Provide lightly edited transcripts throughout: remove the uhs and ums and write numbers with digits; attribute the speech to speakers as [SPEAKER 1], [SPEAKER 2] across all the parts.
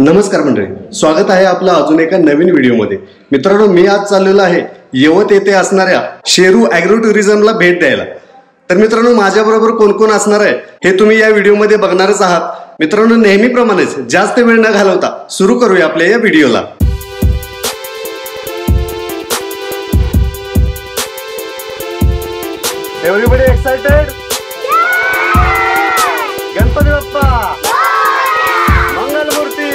[SPEAKER 1] नमस्कार मंडळी, स्वागत आहे आपलं अजून एका नवीन व्हिडिओमध्ये। मित्रांनो, मी आज चाललेलो आहे यवत येथे असणाऱ्या शेरू ॲग्रो टुरिझमला भेट द्यायला। तर मित्रांनो, माझ्याबरोबर कोण कोण असणार आहे हे तुम्ही या व्हिडिओमध्ये बघणारच आहात। मित्रांनो, नेहमीप्रमाणेच जास्त वेळ न घालवता सुरू करूया आपल्या या व्हिडिओला। Everybody excited? गणपती बाप्पा मंगलमूर्ती।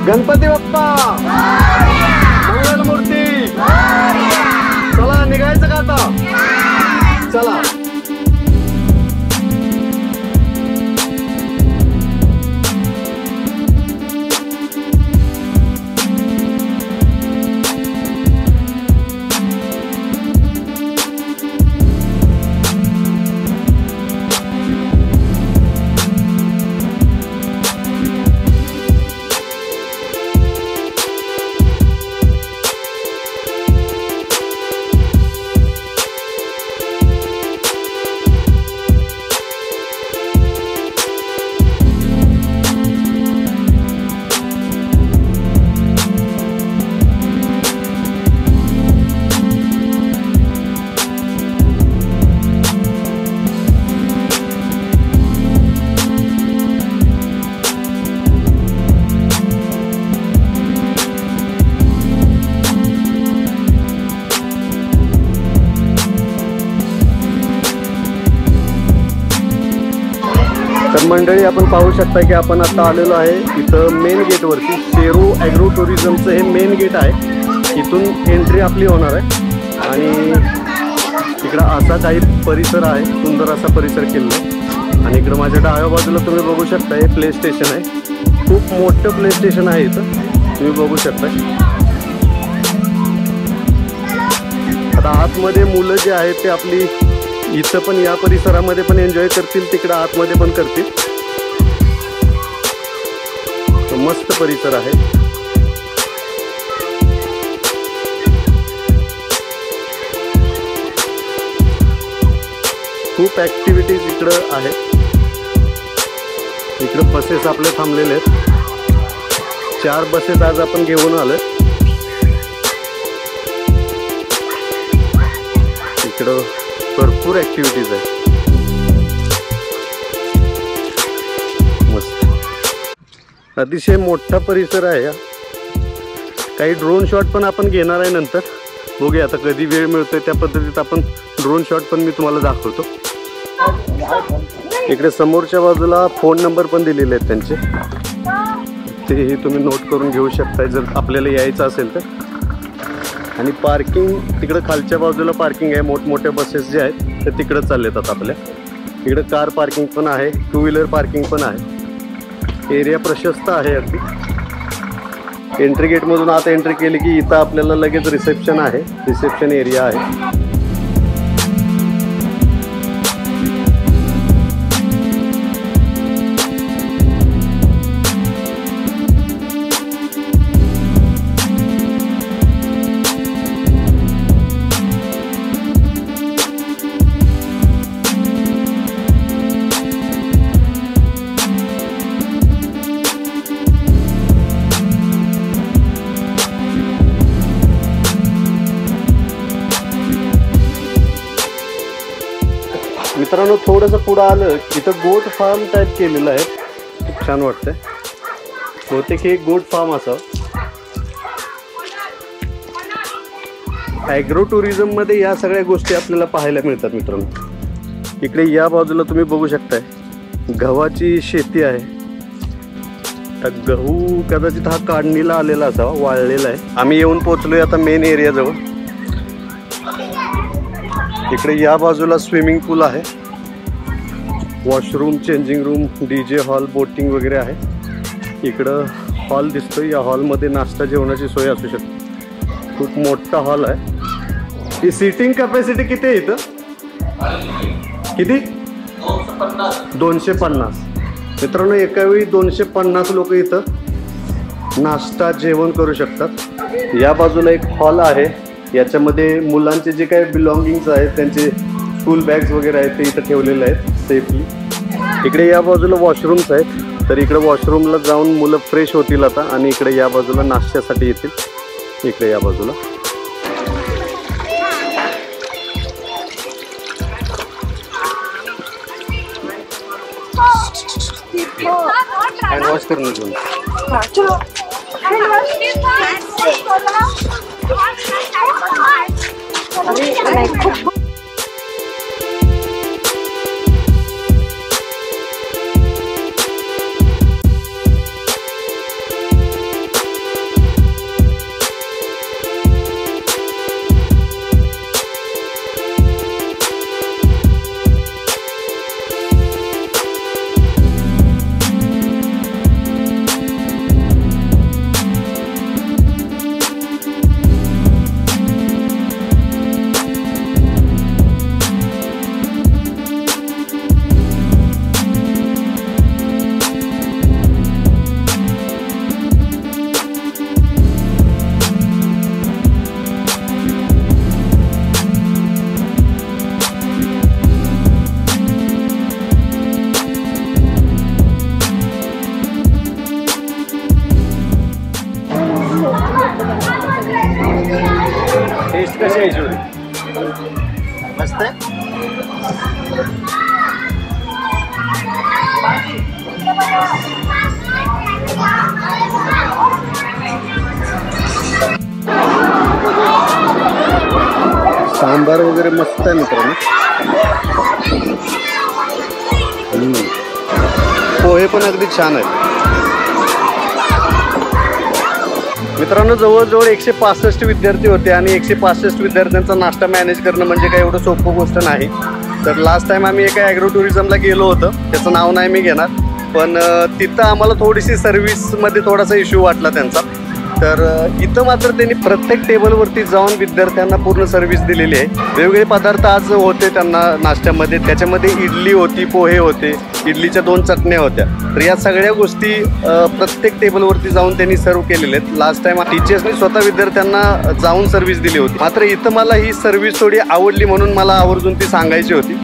[SPEAKER 1] गणपती बाप्पा मंगलमूर्ती। चला निघायचं का आता? चला। तर मंडळी, आपण पाहू शकता की आपण आता आलेलो आहे इथं मेन गेट वरती। शेरू ॲग्रो टुरिझमचं हे मेन गेट आहे। इथून एंट्री आपली होणार आहे आणि इकडं असा काही परिसर आहे, सुंदर असा परिसर केलेला। आणि इकडं माझ्या डाव्या बाजूला तुम्ही बघू शकता हे प्ले स्टेशन आहे। खूप मोठं प्ले स्टेशन आहे इथं, तुम्ही बघू शकता। आता आतमध्ये मुलं जे आहेत ते आपली इथं पण या परिसरामध्ये पण एन्जॉय करतील, तिकडं आतमध्ये पण करतील। मस्त परिसर आहे। खूप ऍक्टिव्हिटीज इकडं आहेत। इकडं बसेस आपले थांबलेले आहेत। 4 बसेस आज आपण घेऊन आलोय। इकडं भरपूर ऍक्टिव्हिटीज आहेत। मस्त, अतिशय मोठा परिसर आहे। काही ड्रोन शॉट पण आपण घेणार आहे नंतर, बघूया आता कधी वेळ मिळतोय त्या पद्धतीत आपण ड्रोन शॉट पण मी तुम्हाला दाखवतो। इकडे समोरच्या बाजूला फोन नंबर पण दिलेले आहेत त्यांचे, तेही तुम्ही नोट करून घेऊ शकता जर आपल्याला यायचं असेल तर। आणि पार्किंग तिकडे खालच्या बाजूला पार्किंग आहे। मोठमोठ्या बसेस जे आहेत ते तिकडे चालले आहेत आपल्या। इकडे कार पार्किंग पण आहे, 2 व्हीलर पार्किंग पण आहे। एरिया प्रशस्त आहे अगदी। एंट्री गेटमधून आत एंट्री केली की इथं आपल्याला लगेच रिसेप्शन आहे, रिसेप्शन एरिया आहे। मित्रांनो, थोडंसं पुढं आलं इथं गोट फार्म टाईप केलेलं आहे, खूप छान वाटतंय। बहुतेक हे गोट फार्म असावं। ॲग्रो टुरिझम मध्ये या सगळ्या गोष्टी आपल्याला पाहायला मिळतात मित्रांनो। इकडे या बाजूला तुम्ही बघू शकताय गव्हाची शेती आहे। गहू कदाचित हा काढणीला आलेला असावा, वाळलेला आहे। आम्ही येऊन पोहोचलोय आता मेन एरिया जवळ। इकडे या बाजूला स्विमिंग पूल आहे, washroom, changing room, DJ hall, boating वगैरे आहे। इकडं हॉल दिसतोय, या हॉलमध्ये नाश्ता जेवणाची सोय असू शकते। खूप मोठा हॉल आहे। ही सीटिंग कॅपॅसिटी किती आहे इथं? किती? 250. मित्रांनो, एका वेळी 250 लोक इथं नाश्ता जेवण करू शकतात. या बाजूला एक हॉल आहे, याच्यामध्ये मुलांचे जे काही बिलॉंगिंग्स आहेत, त्यांचे स्कूल बॅग्स वगैरे आहेत ते इथं ठेवलेले आहेत सेफली. इकडे या बाजूला वॉशरूम्स आहेत, तर इकडे वॉशरूमला जाऊन मुलं फ्रेश होतील आता आणि इकडे या बाजूला नाश्त्यासाठी येतील. इकडे या बाजूला हँड वॉश करून घेऊन टेस्ट कशी आहे शिवरी? मस्त आहे. सांबार वगैरे मस्त आहे मित्रांनो. पोहे पण अगदी छान आहेत. मित्रांनो, जवळजवळ 165 विद्यार्थी होते आणि 165 विद्यार्थ्यांचा नाश्ता मॅनेज करणं म्हणजे काही एवढं सोपं गोष्ट नाही. तर लास्ट टाइम आम्ही एका ॲग्रो टुरिझमला गेलो होतो, त्याचं नाव नाही मी घेणार, पण तिथं आम्हाला थोडीशी सर्व्हिसमध्ये थोडासा इश्यू वाटला त्यांचा. तर इथं मात्र त्यांनी प्रत्येक टेबलवरती जाऊन विद्यार्थ्यांना पूर्ण सर्व्हिस दिलेली आहे. वेगवेगळे पदार्थ आज होते त्यांना नाश्त्यामध्ये, त्याच्यामध्ये इडली होती, पोहे होते, इडलीच्या 2 चटण्या होत्या. तर या सगळ्या गोष्टी प्रत्येक टेबलवरती जाऊन त्यांनी सर्व केलेल्या आहेत. लास्ट टाइम टीचर्सनी स्वतः विद्यार्थ्यांना जाऊन सर्व्हिस दिली होती. मात्र इथं मला ही सर्व्हिस थोडी आवडली म्हणून मला आवर्जून ती सांगायची होती.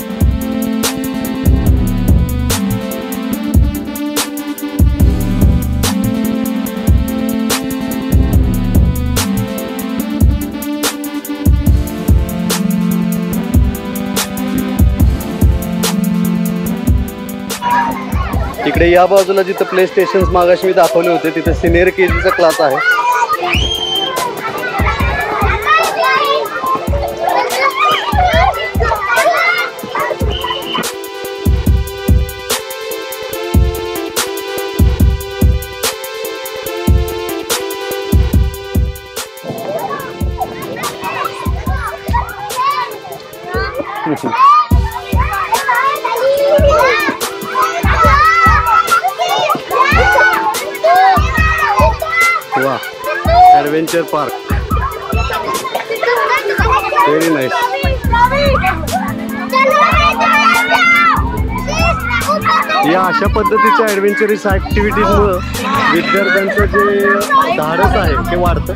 [SPEAKER 1] इकडे या बाजूला जिथं प्ले स्टेशन्स मागाशी मी दाखवले होते तिथे सिनियर केजीचा क्लास आहे. Adventure park, very nice. या अशा पद्धतीच्या ॲडव्हेंचरस ॲक्टिव्हिटीजमुळं विद्यार्थ्यांचं जे धाडस आहे ते वाढतं.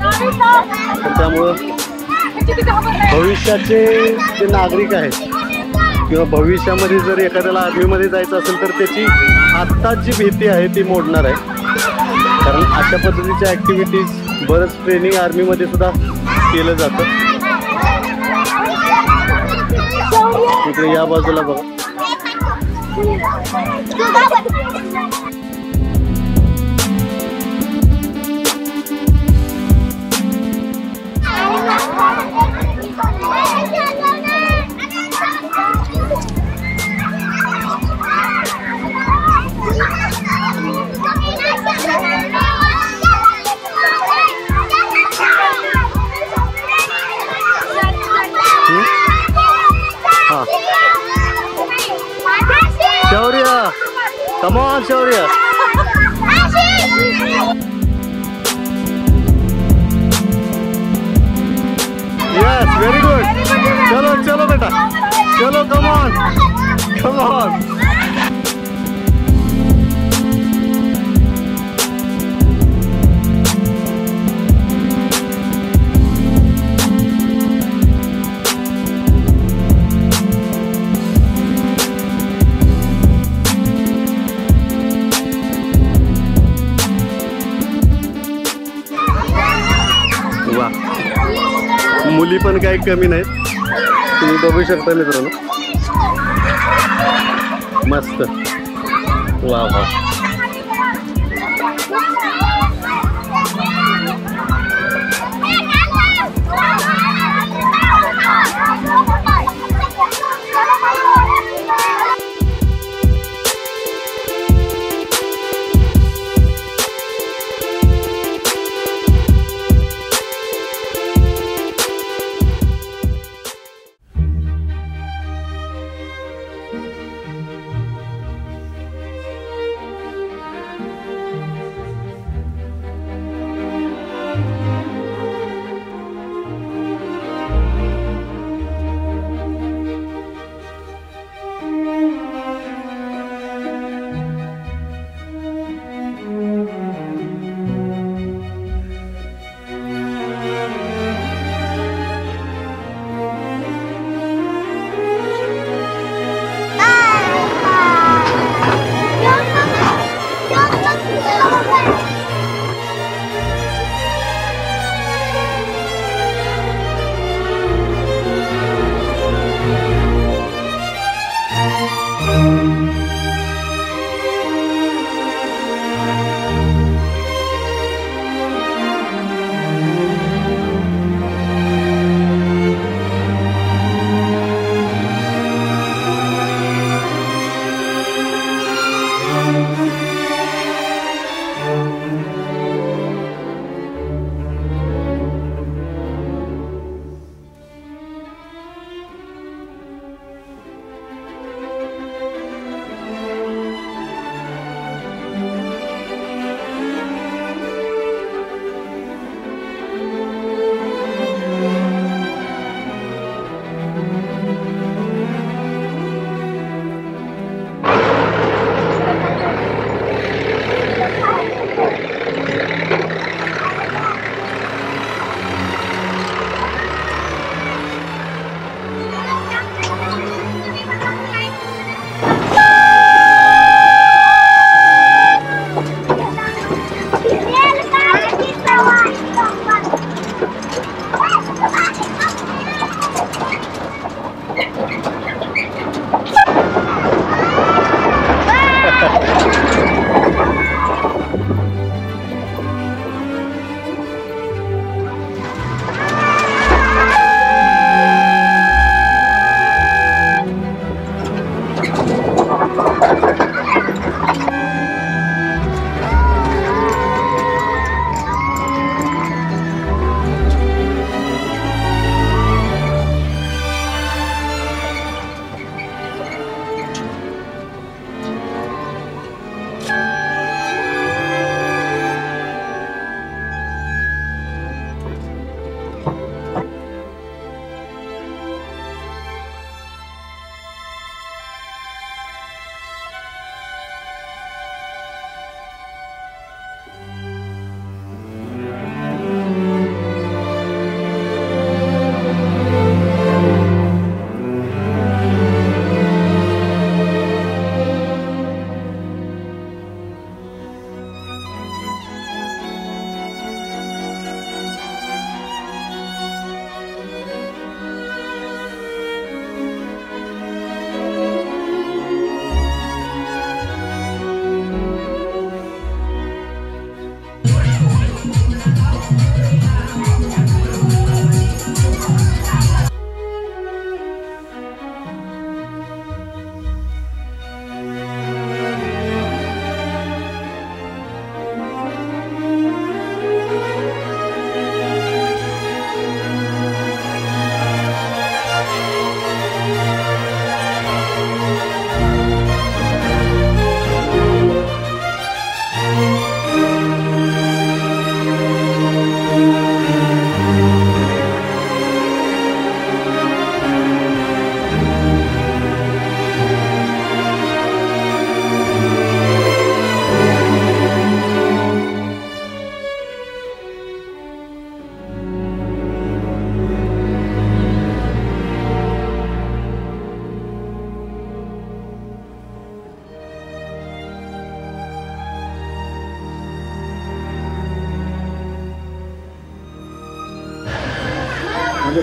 [SPEAKER 1] तर त्यामुळं भविष्याचे जे नागरिक आहेत किंवा भविष्यामध्ये जर एखाद्याला आर्मीमध्ये जायचं असेल तर त्याची आत्ताच जी भीती आहे ती मोडणार आहे. कारण अशा पद्धतीच्या ॲक्टिव्हिटीज बरंच ट्रेनिंग आर्मीमध्ये सुद्धा केलं जातं. इकडे या बाजूला बघा, Shaurya, come on Shaurya. Yes, very good. चलो कम ऑन कम ऑन. वा, मुली पण काही कमी नाहीत, तुम्ही बघू शकता मित्रांनो. मस्त. वा वा.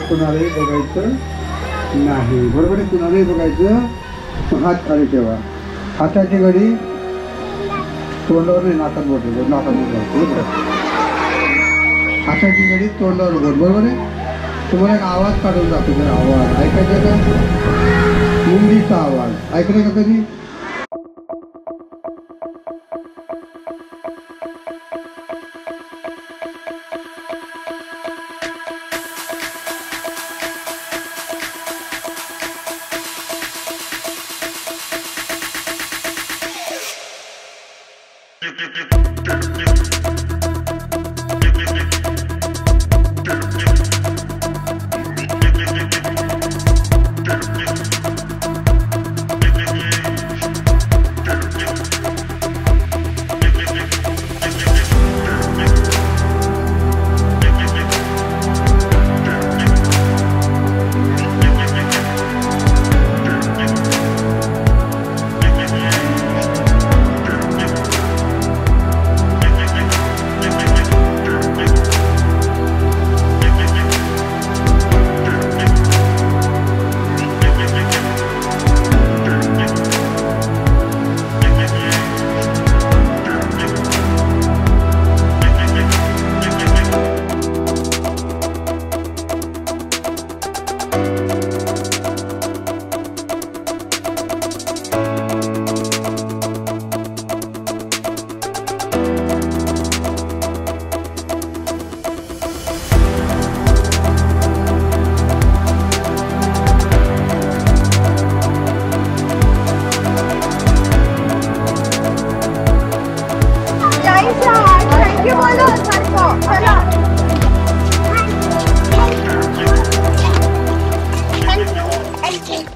[SPEAKER 2] कुणालाही बघायचं नाही, बरोबर आहे? कुणालाही बघायचं, हात खाली ठेवा, हाताची घडी तोंडावर नाही, नाकात बोट, नाकात बोट, हाताची घडी तोंडावर बोट, बरोबर आहे? तुम्हाला एक आवाज काढून दाखवतो, आवाज ऐकायचा का? मुंगीचा आवाज ऐकलं का कधी?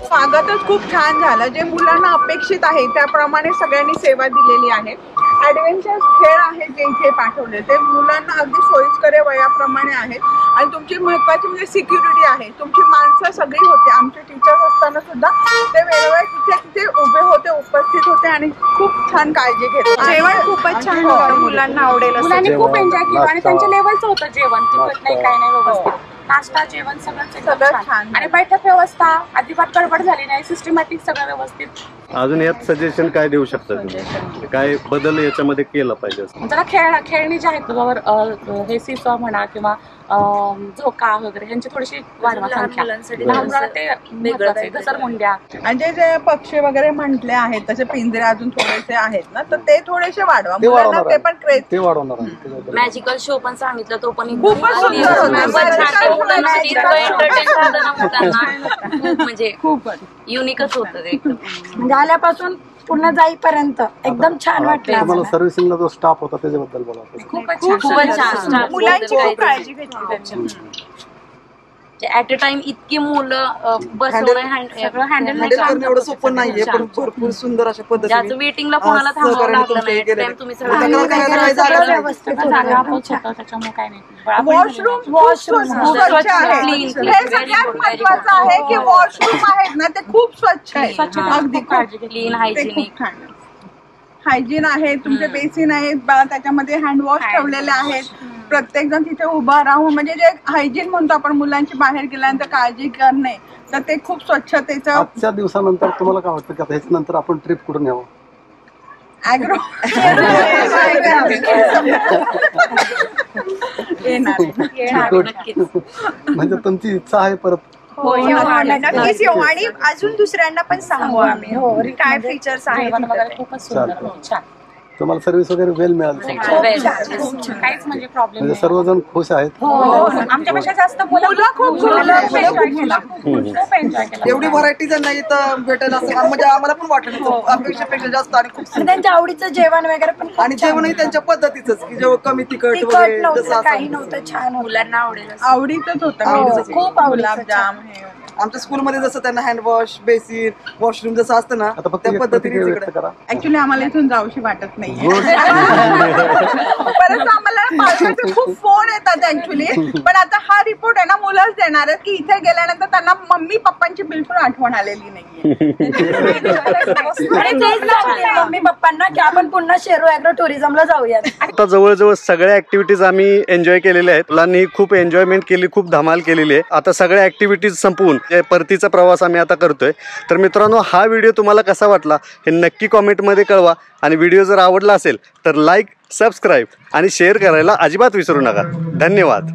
[SPEAKER 3] स्वागतच खूप छान झालं. जे मुलांना अपेक्षित आहे त्याप्रमाणे सगळ्यांनी सेवा दिलेली आहे. ॲडव्हेंचर खेळ आहेत जे इथे पाठवले ते मुलांना अगदी सोयीस्कर वयाप्रमाणे आहेत. आणि तुमची महत्त्वाची म्हणजे सिक्युरिटी आहे. तुमची माणसं सगळी होती, आमचे टीचर्स असताना सुद्धा ते वेळोवेळी तिथे उभे होते, उपस्थित होते आणि खूप छान काळजी घेतात. जेवण खूपच छान होतं, मुलांना आवडेल.
[SPEAKER 4] मुलांनी खूप एन्जॉय केलं आणि त्यांच्या लेवलचं होतं जेवण, तिखट नाही काय नाही, व्यवस्थित नाश्ता जेवण सगळं छान. आणि बैठक व्यवस्था अजिबात गडबड झाली नाही, सिस्टमॅटिक सगळं व्यवस्थित.
[SPEAKER 1] अजून यात सजेशन काय देऊ शकता तुम्ही? काय बदल याच्यामध्ये केला पाहिजे?
[SPEAKER 4] जरा खेळणी जे आहेत बरोबर, हे सीसॉ म्हणा किंवा झोका वगैरे ह्यांची थोडीशी वाढवा संख्या. लहान मुलांना ते महत्त्वाचं, घसरमुंड्या
[SPEAKER 3] म्हणजे जे पक्षी वगैरे म्हटले आहेत तसे पिंजरे अजून थोडेसे आहेत ना, तर ते थोडेसे वाढवा. मुलांना ते पण क्रेज,
[SPEAKER 5] ते वाढवणार.
[SPEAKER 6] मॅजिकल शो पण सांगितलं, तो पण
[SPEAKER 3] खूपच सुंदर
[SPEAKER 6] म्हणजे खूपच युनिकच होतं एकदम.
[SPEAKER 7] म्हणजे आल्यापासून पुन्हा जाईपर्यंत एकदम छान वाटलं.
[SPEAKER 5] तुम्हाला सर्व्हिसिंगला जो स्टाफ होता त्याच्याबद्दल बोला.
[SPEAKER 6] खूपच छान.
[SPEAKER 3] मुलांची खूप काळजी घेतली.
[SPEAKER 6] ऍट अ टाइम इतकी मुलं बसवणं
[SPEAKER 4] सगळं हँडल
[SPEAKER 8] करणं एवढं सोपं नाहीये, पण भरपूर सुंदर अशा पद्धतीने
[SPEAKER 6] वेटिंगला कोणाला थांबावं लागलं नाही. तुम्ही
[SPEAKER 4] त्याच्यामुळे काय नाही.
[SPEAKER 3] वॉशरूम स्वच्छ आहे. हे सगळ्यात महत्त्वाचं आहे की वॉशरूम आहेत ना ते खूप स्वच्छ आहे, अगदी
[SPEAKER 6] क्लीन हायजीनिक.
[SPEAKER 3] हायजीन आहे. तुमचे बेसिन आहेत, त्याच्यामध्ये हँडवॉश ठेवलेले आहेत. प्रत्येक जण तिथे उभा राहून, म्हणजे जे हायजीन म्हणतो आपण, मुलांची बाहेर गेल्यानंतर काळजी करणे, तर ते खूप स्वच्छतेचं.
[SPEAKER 5] आजच्या दिवसानंतर तुम्हाला काय वाटतं की ह्याच्यानंतर आपण ट्रिप कुठून यावं?
[SPEAKER 3] ॲग्रो
[SPEAKER 5] म्हणजे तुमची इच्छा आहे परत?
[SPEAKER 3] नक्कीच येऊ आणि अजून दुसऱ्यांना पण सांगू आम्ही काय फीचर्स आहेत.
[SPEAKER 4] खूपच सुंदर, छान.
[SPEAKER 5] तुम्हाला सर्व्हिस वगैरे वेल मिळाली?
[SPEAKER 4] काहीच म्हणजे प्रॉब्लेम
[SPEAKER 5] म्हणजे सर्वजण खुश आहेत?
[SPEAKER 4] आमच्यापेक्षा जास्त मुलं खूप एन्जॉय केलं.
[SPEAKER 8] एवढी व्हरायटी जर नाही तर भेटेल असं म्हणजे आम्हाला पण वाटलं, अपेक्षेपेक्षा जास्त आणि खूप
[SPEAKER 7] त्यांच्या आवडीचं जेवण वगैरे पण,
[SPEAKER 8] आणि जेवणही त्यांच्या पद्धतीच की जेव्हा कमी तिखट
[SPEAKER 7] वगैरे
[SPEAKER 8] जसं
[SPEAKER 7] काही नव्हतं, छान
[SPEAKER 6] मुलांना आवडेल,
[SPEAKER 3] आवडीचंच होतं.
[SPEAKER 7] खूप
[SPEAKER 3] गुलाबजाम
[SPEAKER 8] आमच्या स्कूलमध्ये जसं त्यांना हँडवॉश बेसिन वॉशरूम जसं असतं ना
[SPEAKER 5] आता फक्त
[SPEAKER 8] त्या
[SPEAKER 5] एक
[SPEAKER 8] पद्धतीने
[SPEAKER 5] प्रतिक्रिया
[SPEAKER 8] तिकडे
[SPEAKER 5] व्यक्त करा.
[SPEAKER 3] ऍक्च्युली आम्हाला इथून जाऊशी वाटत नाहीये परत आम्हाला पालकाचे खूप फोन येतात ऍक्च्युली. पण आता हा रिपोर्ट आहे ना मुलंच देणार आहेत की इथे गेल्यानंतर त्यांना मम्मी पप्पांची बिलकुल आठवण आलेली नाहीये.
[SPEAKER 7] आणि तेच सांगते मम्मी पप्पांना की आपण पुन्हा शेरू ॲग्रो टुरिझमला जाऊयात.
[SPEAKER 1] आता जवळजवळ सगळ्या ऍक्टिव्हिटीज आम्ही एन्जॉय केलेल्या आहेत. मुलांनी खूप एन्जॉयमेंट केली, खूप धमाल केलेली आहे. आता सगळ्या ऍक्टिव्हिटीज संपवून परतीचा प्रवास आम्ही आता करतोय. तर मित्रांनो, हा व्हिडिओ तुम्हाला कसा वाटला हे नक्की कॉमेंटमध्ये कळवा. आणि व्हिडिओ जर आवडला असेल तर लाईक, सबस्क्राईब आणि शेअर करायला अजिबात विसरू नका. धन्यवाद.